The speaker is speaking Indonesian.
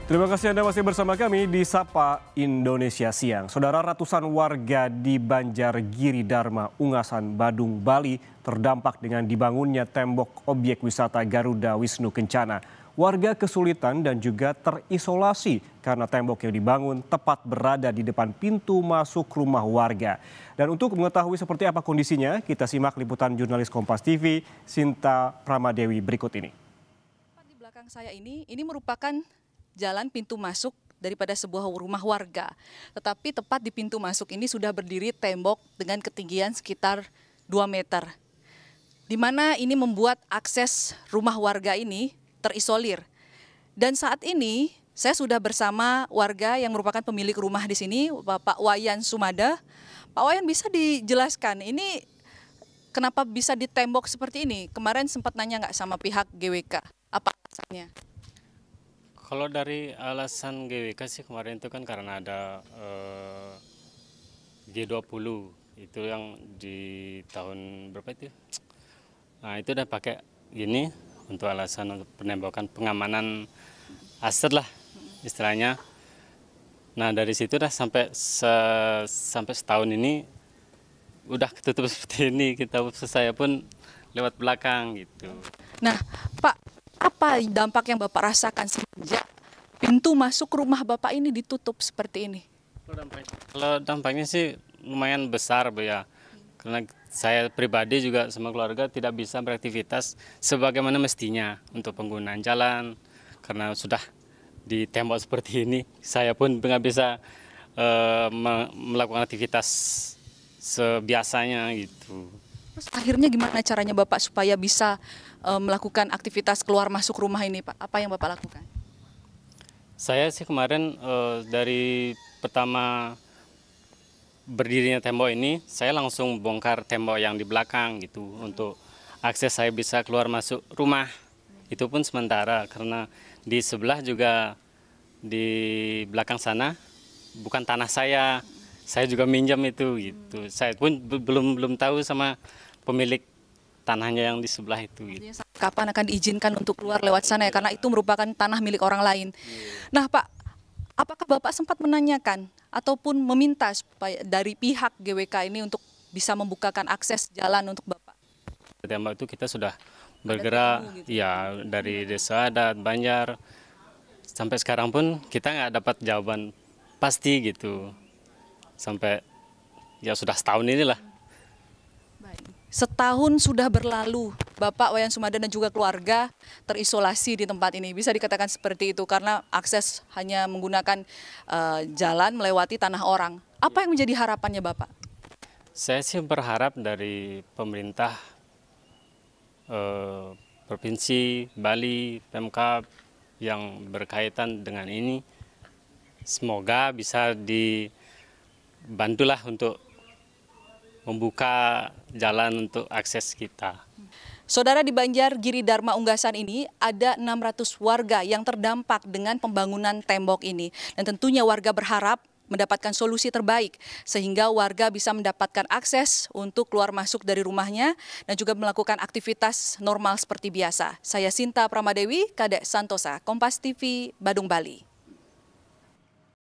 Terima kasih Anda masih bersama kami di Sapa Indonesia Siang. Saudara, ratusan warga di Banjargiri Dharma, Ungasan, Badung, Bali terdampak dengan dibangunnya tembok objek wisata Garuda Wisnu Kencana. Warga kesulitan dan juga terisolasi karena tembok yang dibangun tepat berada di depan pintu masuk rumah warga. Dan untuk mengetahui seperti apa kondisinya, kita simak liputan jurnalis Kompas TV, Sinta Pramadewi berikut ini. Di belakang saya ini merupakan jalan pintu masuk daripada sebuah rumah warga. Tetapi tepat di pintu masuk ini sudah berdiri tembok dengan ketinggian sekitar 2 meter. Di mana ini membuat akses rumah warga ini terisolir. Dan saat ini saya sudah bersama warga yang merupakan pemilik rumah di sini, Bapak Wayan Sumada. Pak Wayan, bisa dijelaskan ini kenapa bisa ditembok seperti ini? Kemarin sempat nanya nggak sama pihak GWK, apa alasannya? Kalau dari alasan GWK sih kemarin itu kan karena ada G20 itu yang di tahun berapa itu? Nah itu udah pakai gini untuk alasan untuk penembakan pengamanan aset lah istilahnya. Nah dari situ dah sampai setahun ini udah ketutup seperti ini, saya pun lewat belakang gitu. Nah Pak, apa dampak yang Bapak rasakan sejak pintu masuk rumah Bapak ini ditutup seperti ini? Kalau dampaknya sih lumayan besar, Bu ya. Karena saya pribadi juga sama keluarga tidak bisa beraktivitas sebagaimana mestinya untuk penggunaan jalan. Karena sudah ditembok seperti ini, saya pun nggak bisa melakukan aktivitas sebiasanya gitu. Terus akhirnya gimana caranya Bapak supaya bisa melakukan aktivitas keluar masuk rumah ini, Pak? Apa yang Bapak lakukan? Saya sih kemarin dari pertama berdirinya tembok ini, saya langsung bongkar tembok yang di belakang gitu untuk akses saya bisa keluar masuk rumah. Itu pun sementara karena di sebelah juga di belakang sana bukan tanah saya juga minjam itu gitu. Saya pun belum tahu sama pemilik tanahnya yang di sebelah itu. Gitu. Kapan akan diizinkan untuk keluar lewat sana ya? Karena itu merupakan tanah milik orang lain. Nah Pak, apakah Bapak sempat menanyakan ataupun meminta supaya dari pihak GWK ini untuk bisa membukakan akses jalan untuk Bapak? Tembok itu kita sudah bergerak gitu. Ya dari desa adat Banjar sampai sekarang pun kita nggak dapat jawaban pasti gitu. Sampai ya sudah setahun inilah. Setahun sudah berlalu, Bapak Wayan Sumada dan juga keluarga terisolasi di tempat ini. Bisa dikatakan seperti itu karena akses hanya menggunakan jalan melewati tanah orang. Apa yang menjadi harapannya Bapak? Saya sih berharap dari pemerintah Provinsi Bali, Pemkab yang berkaitan dengan ini, semoga bisa dibantulah untuk membuka jalan untuk akses kita. Saudara, di Banjargiri Dharma Ungasan ini ada 600 warga yang terdampak dengan pembangunan tembok ini. Dan tentunya warga berharap mendapatkan solusi terbaik sehingga warga bisa mendapatkan akses untuk keluar masuk dari rumahnya dan juga melakukan aktivitas normal seperti biasa. Saya Sinta Pramadewi, Kadek Santosa, Kompas TV, Badung, Bali.